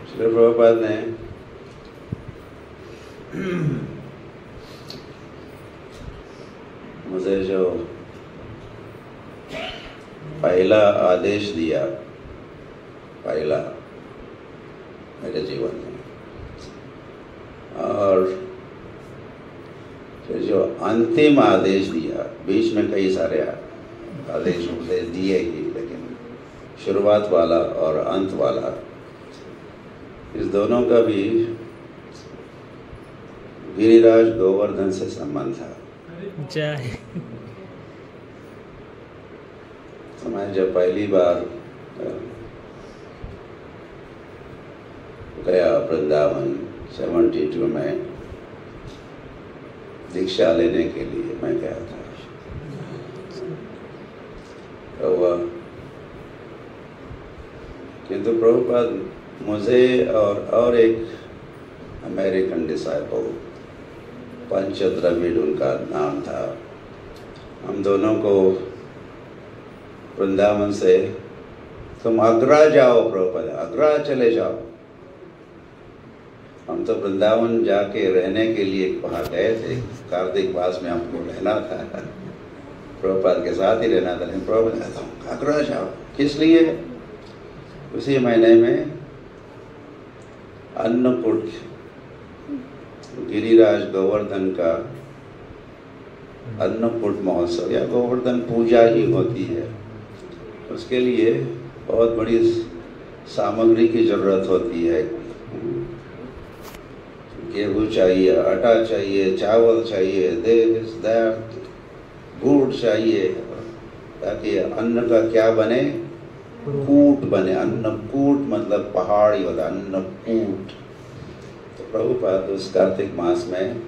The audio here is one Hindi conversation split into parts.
श्री प्रभुपाद ने मुझे जो पहला आदेश दिया, पहला मेरे जीवन में, और फिर जो अंतिम आदेश दिया, बीच में कई सारे आदेश दिए ही, लेकिन शुरुआत वाला और अंत वाला, इस दोनों का भी गिरिराज गोवर्धन से संबंध था। जय। तो मैं जब पहली बार गया वृंदावन 72 में दीक्षा लेने के लिए मैं गया था, तो किंतु प्रभुपाद मुझे और एक अमेरिकन डिसाइपल, पंच द्रविड़ उनका नाम था, हम दोनों को वृंदावन से, तुम आगरा जाओ प्रभुपाद, आगरा चले जाओ। हम तो वृंदावन जाके रहने के लिए वहाँ गए थे, कार्तिक मास में हमको रहना था, प्रभुपाद के साथ ही रहना था, लेकिन प्रभुपाद तुम आगरा जाओ, किस लिए? उसी महीने में अन्नकूट, गिरिराज गोवर्धन का अन्नकूट महोत्सव या गोवर्धन पूजा ही होती है, उसके लिए बहुत बड़ी सामग्री की जरूरत होती है। गेहूँ चाहिए, आटा चाहिए, चावल चाहिए, दिस दैट, गुड़ चाहिए, ताकि अन्न का क्या बने, कूट बने। अन्नकूट मतलब पहाड़ी होता, अन्नकूट। तो प्रभुपाद उस कार्तिक मास में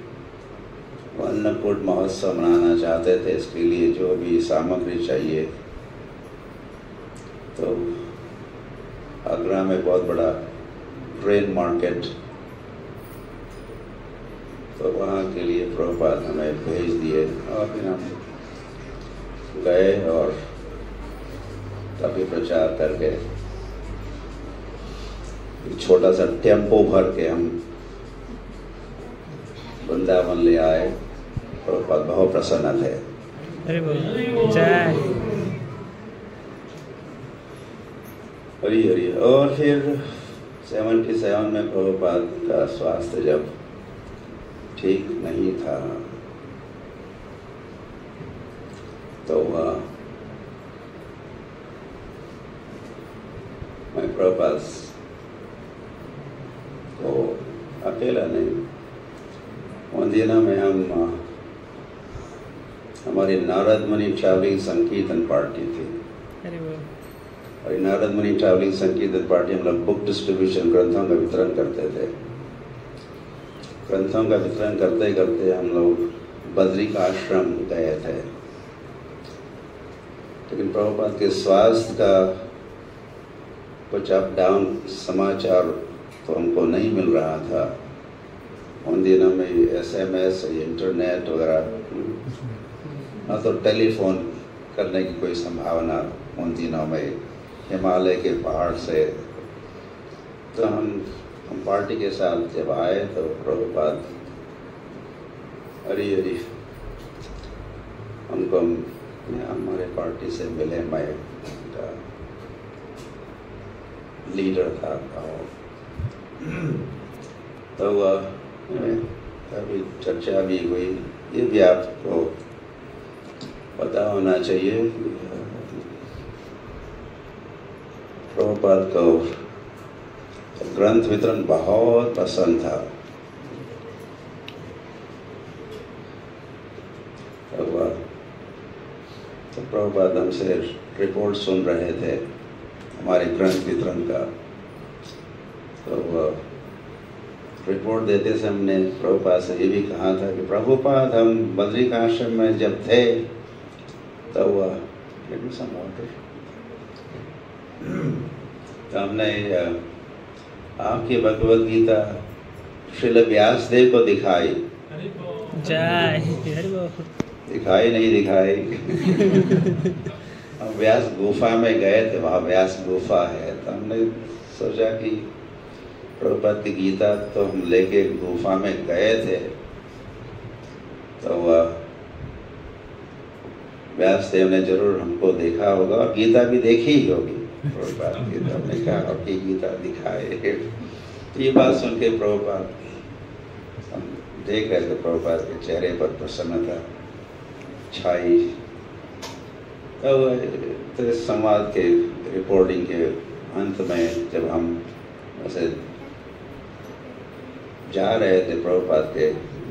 वो अन्नकूट महोत्सव मनाना चाहते थे, इसके लिए जो भी सामग्री चाहिए। तो आगरा में बहुत बड़ा ग्रेन मार्केट, तो वहाँ के लिए प्रभुपाद हमें भेज दिए, और फिर हम गए और काफ़ी प्रचार करके एक छोटा सा टेम्पो भर के हम वृंदावन ले आए। प्रभुपाद बहुत प्रसन्न थे। हरी हरी। और फिर 77 में प्रभुपाद का स्वास्थ्य जब ठीक नहीं था, तो मैं प्रभुपाद को अकेला नहीं, उन दिनों में हम हमारी नारद मुनि ट्रैवलिंग संकीर्तन पार्टी थी, और नारद मुनि ट्रैवलिंग संकीर्तन पार्टी हम लोग बुक डिस्ट्रीब्यूशन, ग्रंथों का वितरण करते थे। ग्रंथों का वितरण करते करते हम लोग बद्री का आश्रम गए थे, लेकिन प्रभुपाद के स्वास्थ्य का कुछ अप डाउन समाचार तो हमको नहीं मिल रहा था। उन दिनों में SMS, इंटरनेट वगैरह, न तो टेलीफोन करने की कोई संभावना उन दिनों में, हिमालय के पहाड़ से। तो हम पार्टी के साथ जब आए तो प्रभुपाद हरी हरी हमको हमारे पार्टी से मिले। मैं लीडर था, तो अभी चर्चा भी हुई। ये भी आपको पता होना चाहिए, प्रभुपाद को ग्रंथ वितरण बहुत पसंद था। तो प्रभुपाद हमसे रिपोर्ट सुन रहे थे हमारे ग्रंथ वितरण का। तो रिपोर्ट देते से हमने प्रभुपाद से ये भी कहा था कि प्रभुपाद हम बद्री का आश्रम में जब थे तो हमने आपकी भगवद गीता श्रील व्यासदेव को दिखाई। दिखाई नहीं दिखाई। हम व्यास गुफा में गए थे, वहाँ व्यास गुफा है, तो हमने सोचा कि प्रभुपाद की गीता तो हम लेके गुफा में गए थे, तो व्यासदेव ने जरूर हमको देखा होगा और गीता भी देखी ही होगी प्रभुपाद की। तो हमने कहा आपकी गीता दिखाए। ये बात सुन के प्रभुपाद, हम देख रहे थे प्रभुपाद के चेहरे पर प्रसन्नता छाई। तो इस संवाद के रिपोर्टिंग के अंत में जब हम ऐसे जा रहे थे प्रभुपाद के,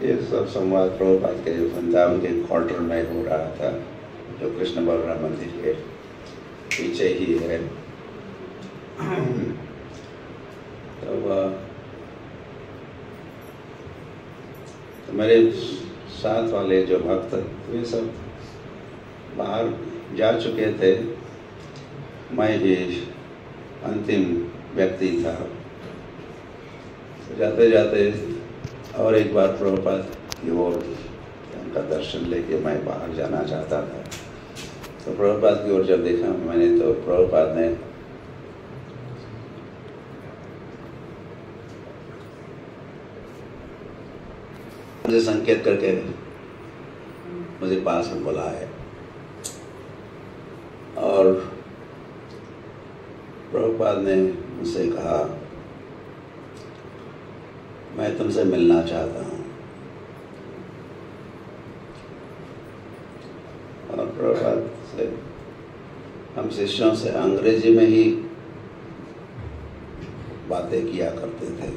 ये सब संवाद प्रभुपाद के वृंदावन के क्वार्टर में हो रहा था, जो कृष्ण बलराम मंदिर के पीछे ही है। तो मेरे साथ वाले जो भक्त वे सब बाहर जा चुके थे, मैं ही अंतिम व्यक्ति था। जाते जाते और एक बार प्रभुपाद की ओर उनका दर्शन लेके मैं बाहर जाना चाहता था। तो प्रभुपाद की ओर जब देखा मैंने, तो प्रभुपाद ने मुझे संकेत करके मुझे पास में बुलाया और प्रभुपाद ने मुझसे कहा, मैं तुमसे मिलना चाहता हूँ। और प्रभुपाद से हम शिष्यों से अंग्रेजी में ही बातें किया करते थे।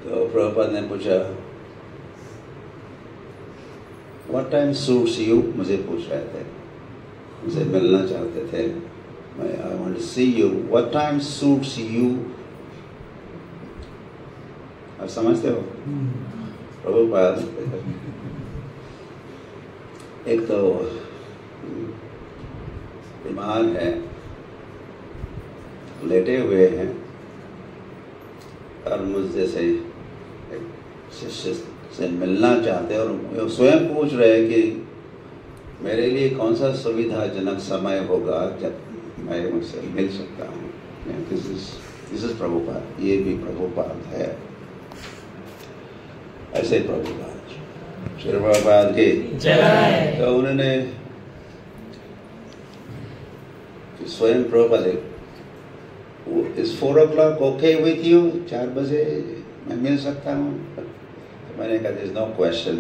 तो प्रभुपाद ने पूछा, What time suits you? मुझे पूछ रहे थे, मुझे मिलना चाहते थे। I want to see you. What time suits you? आप समझते हो? प्रभुपाद एक तो बीमार है, लेटे हुए हैं और मुझसे से एक शिष्य से मिलना चाहते हैं और स्वयं पूछ रहे हैं कि मेरे लिए कौन सा सुविधाजनक समय होगा जब मैं उनसे मिल सकता हूँ। दिस इज प्रभुपाद, ये भी प्रभुपाद है। ऐसे प्रभुपाद, श्री प्रभुपाद की जय। तो उन्होंने स्वयं प्रभुपाद, इस 4 o'clock ओके विथ यू, 4 बजे मैं मिल सकता हूँ। तो मैंने कहा, there's no question.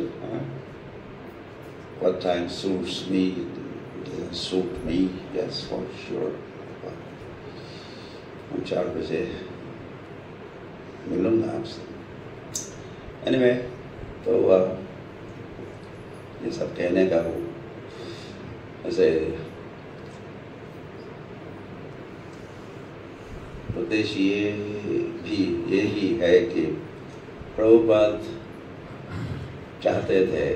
What time suits me? Doesn't suit me? Yes, for sure. हम 4 बजे मिलूंगा आपसे। Anyway, तो ये सब कहने का वो ऐसे उद्देश्य यही है कि प्रभुपाद चाहते थे,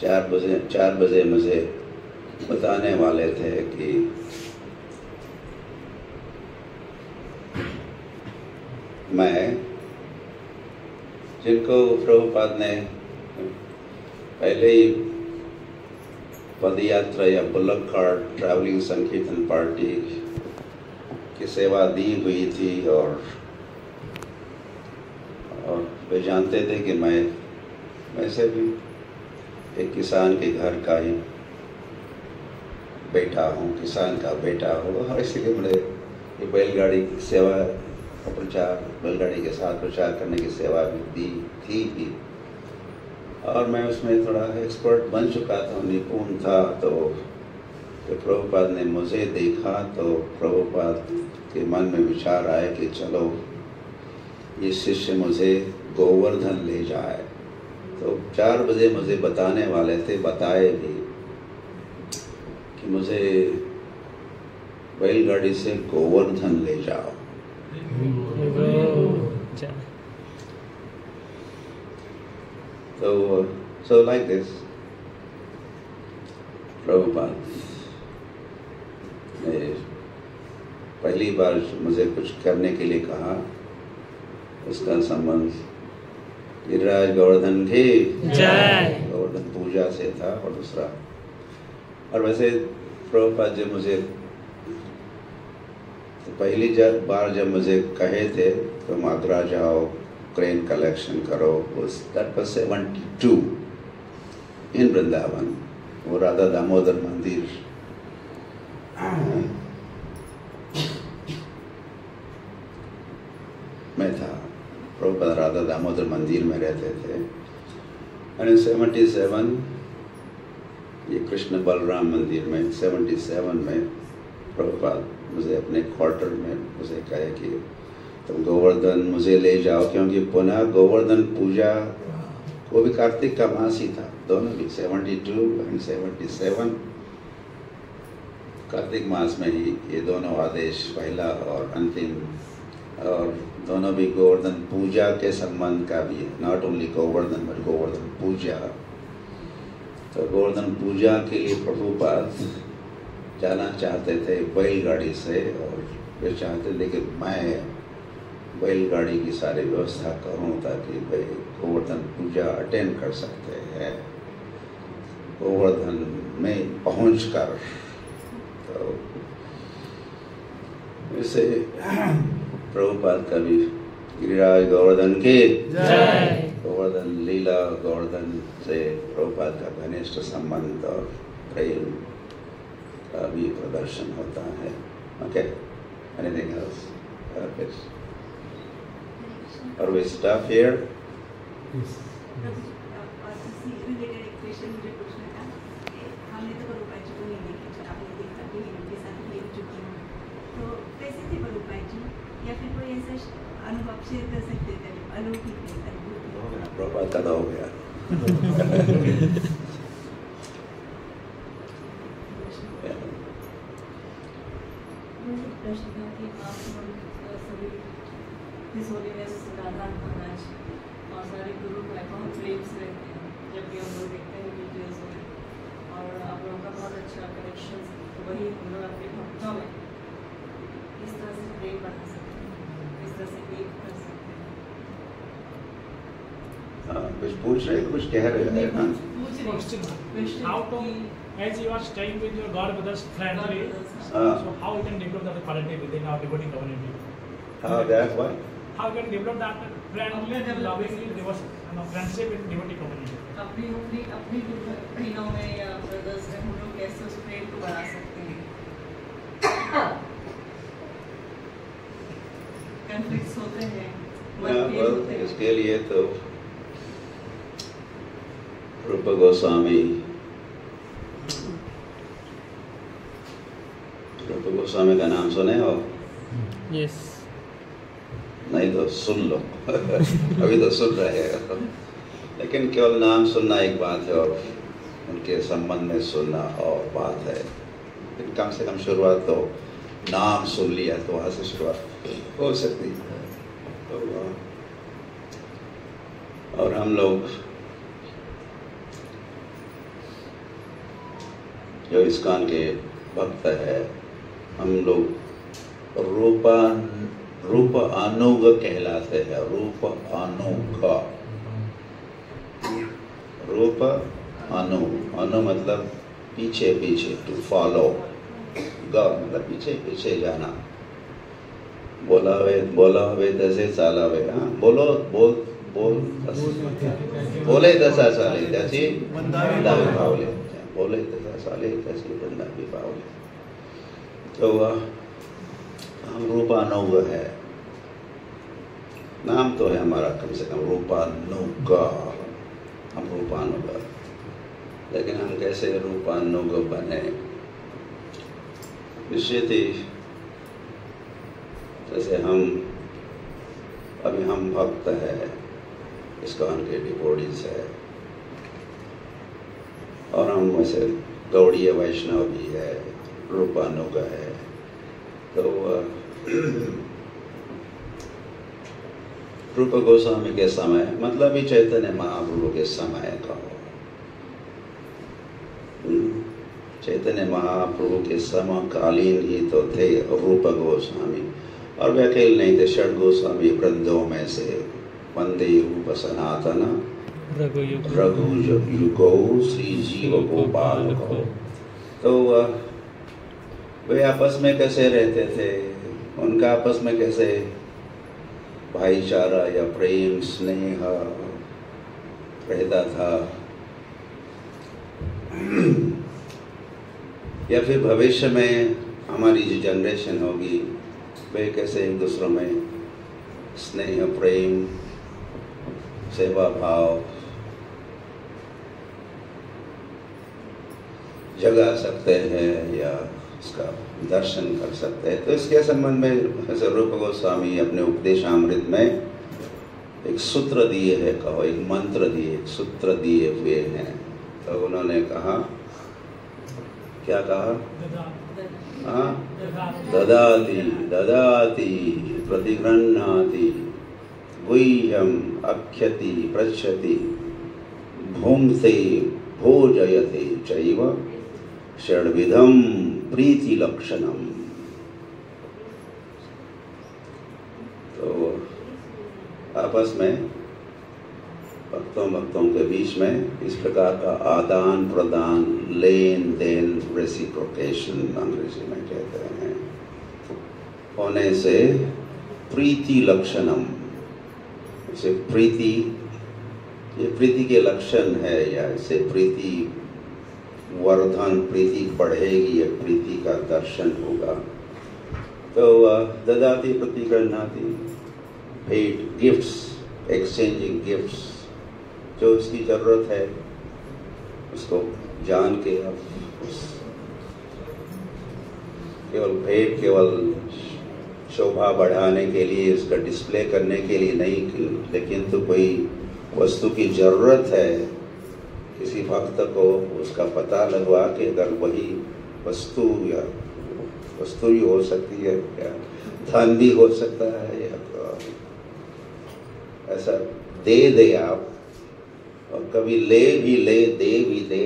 4 बजे मुझे बताने वाले थे कि मैं, जिनको प्रभुपाद ने पहले ही पदयात्रा या बुलक कार्ट ट्रैवलिंग संकीर्तन पार्टी की सेवा दी हुई थी और वे जानते थे कि मैं वैसे भी एक किसान के घर का ही बेटा हूँ, किसान का बेटा हूँ, और इसलिए मुझे ये बैलगाड़ी की सेवा का प्रचार, बैलगाड़ी के साथ प्रचार करने की सेवा भी दी थी और मैं उसमें थोड़ा एक्सपर्ट बन चुका था, निपुण था। तो प्रभुपाद ने मुझे देखा तो प्रभुपाद के मन में विचार आया कि चलो ये शिष्य मुझे गोवर्धन ले जाए। तो 4 बजे मुझे बताने वाले थे, बताए भी कि मुझे बैलगाड़ी से गोवर्धन ले जाओ। So like this, प्रभुपाद ने पहली बार मुझे कुछ करने के लिए कहा, उसका संबंध गिरिराज गोवर्धन की जय, गोवर्धन पूजा से था। और दूसरा, और वैसे प्रभुपाद जब मुझे तो पहली बार जब मुझे कहे थे तुम आगरा जाओ, क्रेन कलेक्शन करो, दैट वाज 72 इन वृंदावन। वो राधा दामोदर मंदिर में था। प्रभुपाद राधा दामोदर मंदिर में रहते थे। और 77 ये कृष्ण बलराम मंदिर में 77 में प्रभुपाद मुझे अपने क्वार्टर में मुझे कहे कि तुम गोवर्धन मुझे ले जाओ, क्योंकि पुनः गोवर्धन पूजा वो भी कार्तिक का मास ही था, दोनों भी 72 और 77 कार्तिक मास में ही ये दोनों आदेश, पहला और अंतिम, और दोनों भी गोवर्धन पूजा के संबंध का भी है। Not only Govardhan but Govardhan Puja. तो गोवर्धन पूजा के लिए प्रभुपाद जाना चाहते थे बैलगाड़ी से, और वे चाहते थे कि मैं बैलगाड़ी की सारी व्यवस्था करूं ताकि भाई गोवर्धन पूजा अटेंड कर सकते हैं गोवर्धन में पहुंचकर। तो इसे प्रभुपाद का भी गिरिराज गोवर्धन के गोवर्धन लीला, गोवर्धन से प्रभुपाद का घनिष्ठ संबंध और प्रेम का भी प्रदर्शन होता है। Okay, anything else? Or we stop here? Yes. Related एक क्वेश्चन मुझे पूछना था। हमने तो प्रभुपाद जी को नहीं देखा, आपने देखा भी है, उनके साथ मिल चुकी हूँ, तो कैसे थे प्रभुपाद जी, या फिर कोई ऐसा अनुभव शेयर कर सकते थे? अलौकिक अनुभूति। प्रभुपाद का तो हो गया। प्रश्न था कि आप सभी हिज होलीनेस राधा महाराज और सारे गुरु भाई बहुत प्रेम से रहते हैं, जब भी हम लोग देखते हैं वीडियोज़ में, और आप लोगों का बहुत अच्छा कनेक्शन, वही हम लोग अपने भक्तों में इस तरह से प्रेम बढ़ा सकते हैं, इस तरह से एक कर सकते हैं। कुछ पूछ रहे, कुछ कह रहे हैं। How to, as you are staying with your God brothers friendly, so how you can develop that quality within our devotee community? How that what? How you can develop that friendly, lovingly friendship in devotee community? अपनी बहनों में या ब्रदर्स में हम लोग कैसे उस प्रेम को बढ़ा सकते हैं? कॉन्फ्लिक्ट्स होते हैं, मतभेद होते हैं। इसके लिए तो रूप गोस्वामी का नाम सुने हो? यस। नहीं तो सुन लो। अभी तो सुन रहे हैं, लेकिन केवल नाम सुनना एक बात है और उनके संबंध में सुनना और बात है। लेकिन कम से कम शुरुआत तो नाम सुन लिया तो वहाँ से शुरुआत हो सकती है। तो और हम लोग जो इस्कॉन के भक्त है, हम लोग रूप अनुग कहलाते हैं। रूप अनुग, रूप अनु मतलब पीछे पीछे, टू फॉलो, ग मतलब पीछे पीछे जाना। बोलावे तसे चालावे। हाँ, बोले तसा चाले त्याची वंदावे पावले, बोले तसा चाले त्याची वंदावे पावले। तो हम रूपानुग है, नाम तो है हमारा कम से कम रूपानुग, हम रूपानुग। लेकिन हम कैसे रूपानुग बने? निश्चित जैसे अभी हम भक्त है, इस्कॉन के डिवोटीज है, और हम वैसे गौड़ीय वैष्णव भी है, रूपानुग है। तो रूप गोस्वामी के समय मतलब ही चैतन्य महाप्रभु के समय का हो। चैतन्य महाप्रभु के समकालीन ही तो थे रूप गोस्वामी, और वे अकेले नहीं थे, षड गोस्वामी वृंदों में से वंदे रूप सनातन रघुयुगो श्री जीव गोपाल को। तो वे आपस में कैसे रहते थे? उनका आपस में कैसे भाईचारा या प्रेम स्नेह रहता था, या फिर भविष्य में हमारी जो जनरेशन होगी वे कैसे एक दूसरों में स्नेह, प्रेम, सेवा भाव जगा सकते हैं या उसका दर्शन कर सकते हैं। तो इसके संबंध में रूप गोस्वामी अपने उपदेशामृत में एक सूत्र दिए है, कहो एक मंत्र दिए, एक सूत्र दिए हुए हैं। तो उन्होंने कहा, क्या कहा? ददाति ददाति प्रतिगृह्णाति गुह्यम अक्षति पृच्छति भुंक्ते भोजयते चैव षड्विधम प्रीति लक्षणम। तो आपस में भक्तों के बीच में इस प्रकार का आदान प्रदान, लेन देन, रेसिप्रोकेशन अंग्रेजी में कहते हैं, होने से प्रीति लक्षणम, इसे प्रीति, ये प्रीति के लक्षण है, या इसे प्रीति वर्धन, प्रीति बढ़ेगी, या प्रीति का दर्शन होगा। तो ददाति प्रतिगृह्णाति, भेंट, गिफ्ट्स, एक्सचेंजिंग गिफ्ट्स, जो इसकी जरूरत है उसको जान के आप केवल भेंट केवल शोभा बढ़ाने के लिए, इसका डिस्प्ले करने के लिए नहीं, लेकिन तो कोई वस्तु की जरूरत है किसी भक्त को, उसका पता लगवा के अगर वही वस्तु या वस्तु ही हो सकती है, या धन भी हो सकता है, या ऐसा दे दे आप, और कभी ले भी ले, दे भी दे।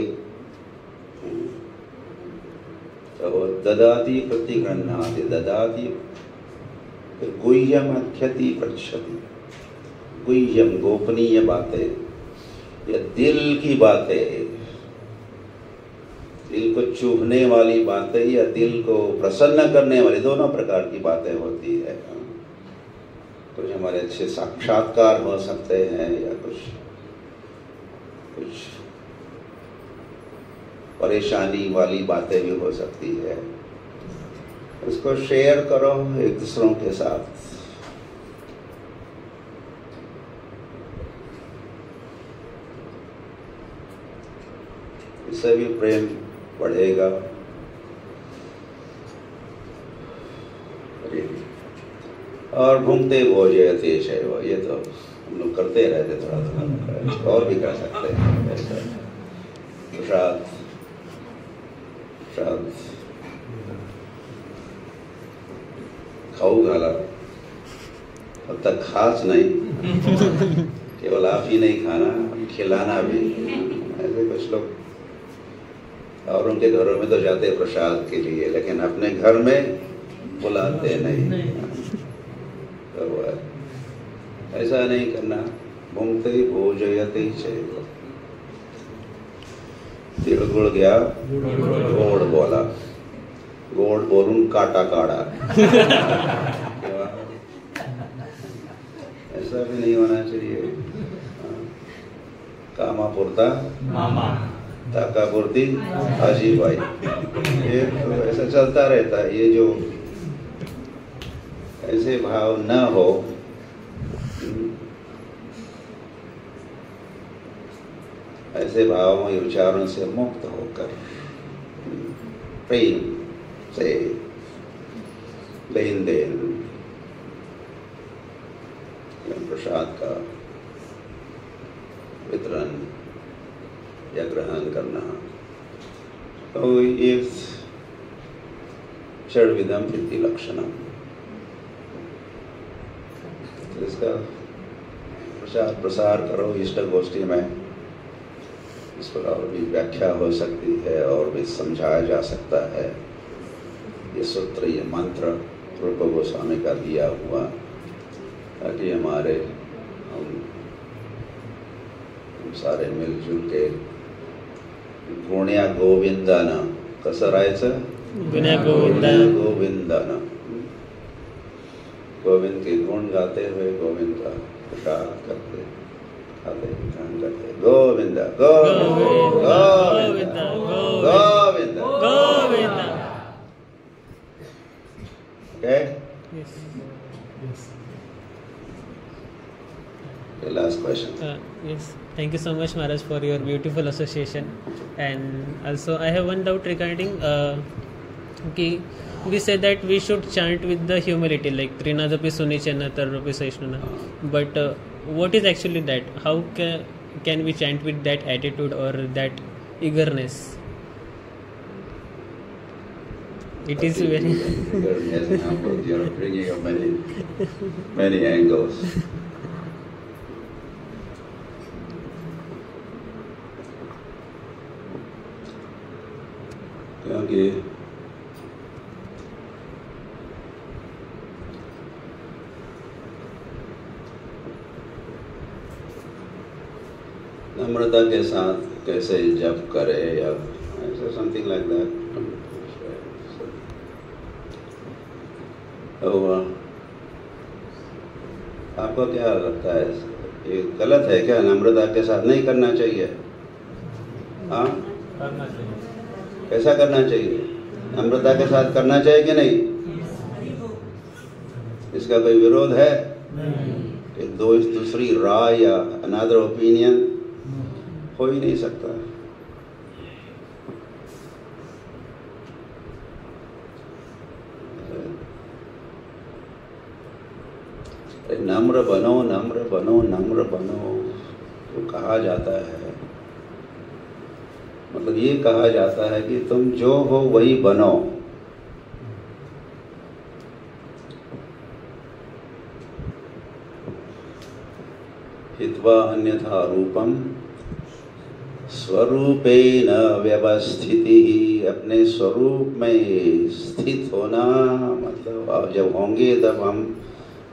तो ददाति प्रतिगृह्णाति, ददाति, गुह्यम अक्षति पृच्छति, गुह्यम गोपनीय बातें या दिल की बातें, दिल को चुभने वाली बातें या दिल को प्रसन्न करने वाली, दोनों प्रकार की बातें होती है। कुछ हमारे अच्छे साक्षात्कार हो सकते हैं, या कुछ परेशानी वाली बातें भी हो सकती है। उसको शेयर करो एक दूसरों के साथ। इससे भी प्रेम बढ़ेगा। और घूमते भोजयते शैव, ये तो हम लोग करते रहते, थोड़ा थोड़ा और भी कर सकते हैं। प्रसाद प्रसाद खाऊ घाला, अब तक खास नहीं, केवल आप ही नहीं खाना, खिलाना भी। ऐसे कुछ लोग और उनके घरों में तो जाते प्रसाद के लिए, लेकिन अपने घर में बुलाते नहीं। तो ऐसा नहीं करना। भुंक्ते भोजयते चैव, तिल गुड़ गया, गोड़ बोला, गोड़ बोलूं काटा काड़ा। ऐसा भी नहीं होना चाहिए। कामा पुरता मामा, ताका पुरती हाजी भाई, ये तो ऐसा चलता रहता है। ये जो ऐसे भाव न हो, ऐसे भावों या विचारों से मुक्त होकर प्रेम से लेन देन, प्रसाद का वितरण या ग्रहण करना, तो ये षड्विधम प्रीति लक्षणम। तो इसका प्रचार प्रसार करो इष्ट गोष्ठी में। इस पर और भी व्याख्या हो सकती है और भी समझाया जा सकता है। ये सूत्र, ये मंत्र रूप गोस्वामी का दिया हुआ, ताकि हमारे हम सारे मिलजुल के गुण्या गोविंदाना, कसं राहायचं? गुण्या गोविंदाना, गोविंद के गुण गाते हुए गोविंद का प्रसाद करते खाते ग्रहण करते। Govind Govind Govind Govind Govind. Okay, the last question. Yes, thank you so much Maharaj for your beautiful association. And also I have one doubt regarding we say that we should chant with the humility, like Trinadapi Sunichanna Tarvapi Saishnuna, but what is actually that? How can we chant with that attitude or that eagerness? It is very You are bringing up many angles. क्योंकि नम्रता के साथ कैसे जप करे या ऐसा समथिंग लाइक दैट। तो आपको क्या लगता है, ये गलत है क्या? नम्रता के साथ नहीं करना चाहिए? हाँ, करना चाहिए। कैसा करना चाहिए? नम्रता के साथ करना चाहिए कि नहीं? इसका कोई विरोध है? एक दूसरी राय या अनदर ओपिनियन हो ही नहीं सकता। नम्र बनो, नम्र बनो, नम्र बनो तो कहा जाता है, मतलब ये कहा जाता है कि तुम जो हो वही बनो। हित्वा अन्यथा रूपम स्वरूपेण व्यवस्थिति, अपने स्वरूप में स्थित होना, मतलब आप जब होंगे तब हम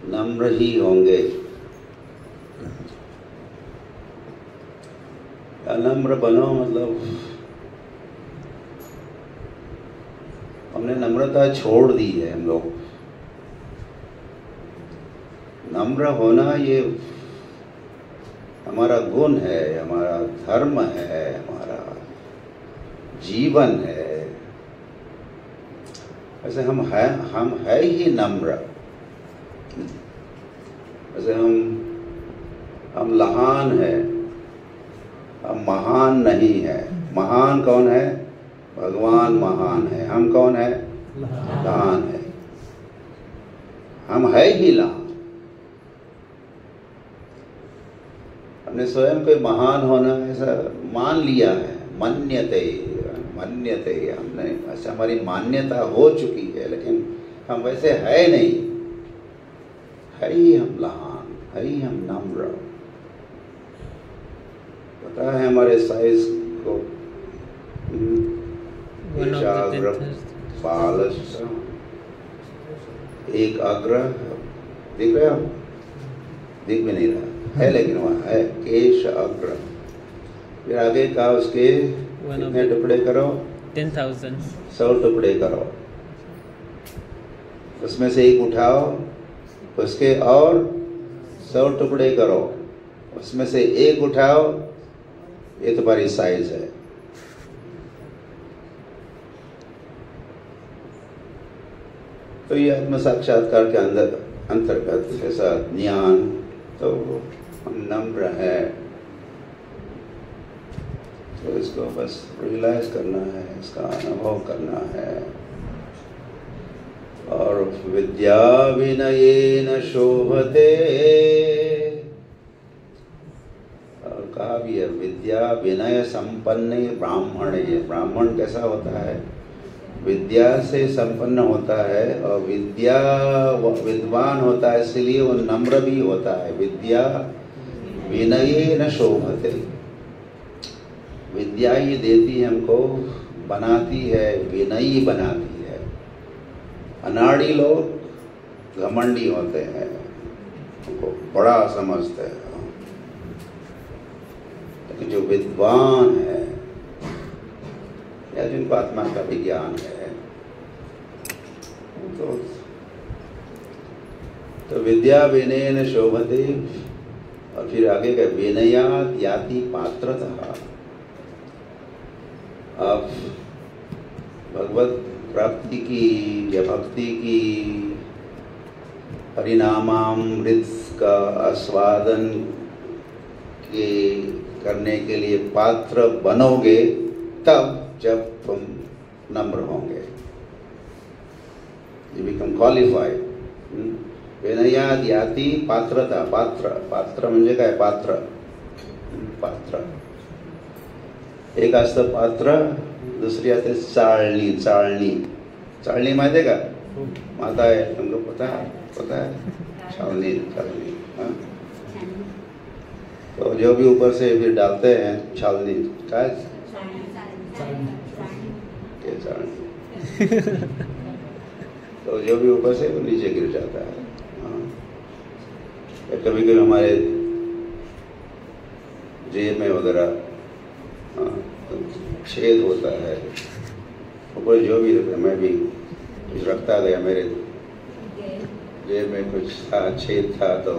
नम्र ही होंगे। नम्र बनो मतलब हमने नम्रता छोड़ दी है। हम लोग नम्र होना ये हमारा गुण है, हमारा धर्म है, हमारा जीवन है। ऐसे हम है ही नम्र। ऐसे हम लहान है, हम महान नहीं है। महान कौन है? भगवान महान है। हम कौन है? लहान है। हम है ही लहान। हमने स्वयं को महान होना ऐसा मान लिया है। मन्यते हमने ऐसा हमारी मान्यता हो चुकी है, लेकिन हम वैसे है नहीं। है ही हम लहान, है ही हम नम्र। पता है हमारे साइज को, एक अग्र दिख रहा, दिख भी नहीं रहा है, लेकिन वहाँ है केश अग्र। फिर आगे का उसके कितने टुकड़े करो? 10,000। 100 टुकड़े करो। उसमें से एक उठाओ, उसके और 100 टुकड़े करो। उसमें से एक उठाओ, ये तुम्हारी साइज है। तो ये आत्म साक्षात्कार के अंतर्गत ऐसा ज्ञान, तो हम नम्र है, तो इसको बस रियलाइज करना है, इसका अनुभव करना है। और विद्या विनयेन शोभते, और कहा भी है विद्या विनय संपन्न ब्राह्मण। ये ब्राह्मण कैसा होता है? विद्या से संपन्न होता है, और विद्या विद्वान होता है, इसलिए वो नम्र भी होता है। विद्या विनयेन शोभते, विद्या ही देती है हमको, बनाती है, विनयी बनाती है। अनाड़ी लोग घमंडी होते हैं, उनको बड़ा समझते हैं, लेकिन जो विद्वान है या जिनको आत्मा का विज्ञान है, तो विद्या विनयन शोभते, और फिर आगे का विनयात याति पात्रतः। आप भगवत प्राप्ति की या भक्ति की परिणामामृत का आस्वादन के करने के लिए पात्र बनोगे तब जब तुम नम्र होंगे। You become qualified. विनयाद याति पात्रता। पात्र म्हणजे काय? पात्र एक असतं पात्र, दुसरी असते चाळणी माहिती आहे का? माता है तुमको पता है चाळणी। हाँ? तो जो भी ऊपर से फिर डालते हैं छालनी का चाळणी तो जो भी ऊपर से वो नीचे गिर जाता है। कभी कभी हमारे जेब में वगैरह छेद होता है, ऊपर जो भी मैं भी कुछ रखता गया, मेरे जेब में कुछ था, छेद था, तो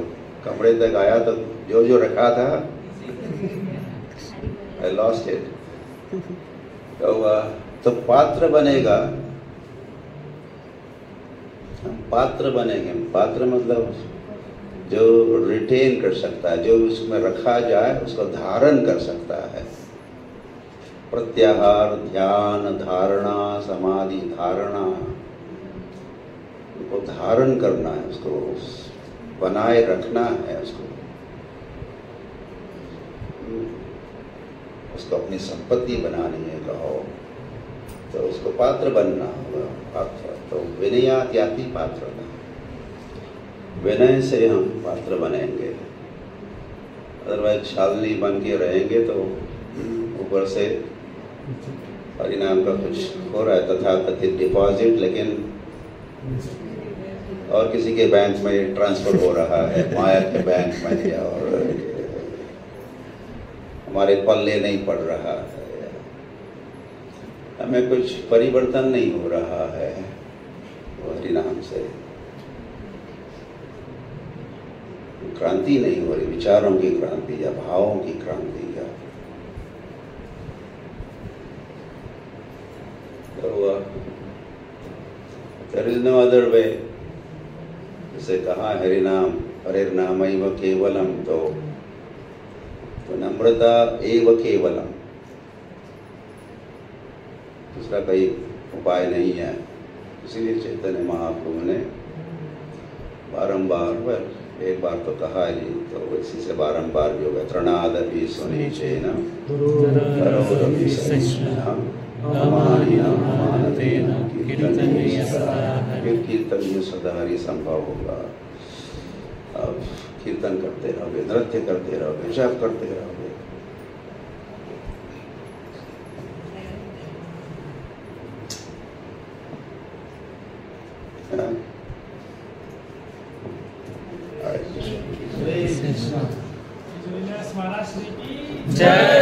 कमरे तक आया तो जो रखा था I lost it। तो पात्र बनेगा, पात्र बनेंगे। पात्र मतलब जो रिटेन कर सकता है, जो उसमें रखा जाए उसको धारण कर सकता है। प्रत्याहार, ध्यान, धारणा, समाधि, धारणा, उसको धारण करना है, उसको बनाए रखना है, उसको अपनी संपत्ति बनानी है कहो तो उसको पात्र बनना होगा। पात्र तो विनयात याति पात्रता, विनय से हम पात्र बनेंगे। अदरवाइज छालनी बन के रहेंगे तो ऊपर से परिणाम का कुछ हो रहा है, तथा कथित डिपॉजिट, लेकिन और किसी के बैंक में ट्रांसफर हो रहा है, माया के बैंक में, और हमारे पल्ले नहीं पड़ रहा है, हमें कुछ परिवर्तन नहीं हो रहा है परिणाम से, क्रांति नहीं हो रही, विचारों की क्रांति या भावों की क्रांति का। तो there is no other way। जैसे कहा हरिनाम हरिर्नामैव केवलम, तो नम्रता एव केवलम, दूसरा कोई उपाय नहीं है। इसीलिए चैतन्य महाप्रभु ने बारंबार, एक बार तो कहा ही, तो इसी से बारंबार भी होगा। तृणादपि सुनिचेन करोरपि सहिष्णुना अमानिनम अमानतेन कीर्तनीय सदा हरि संभव होगा। अब कीर्तन करते रहोगे, नृत्य करते रहोगे, जप करते रहोगे। महाराज श्री की जय।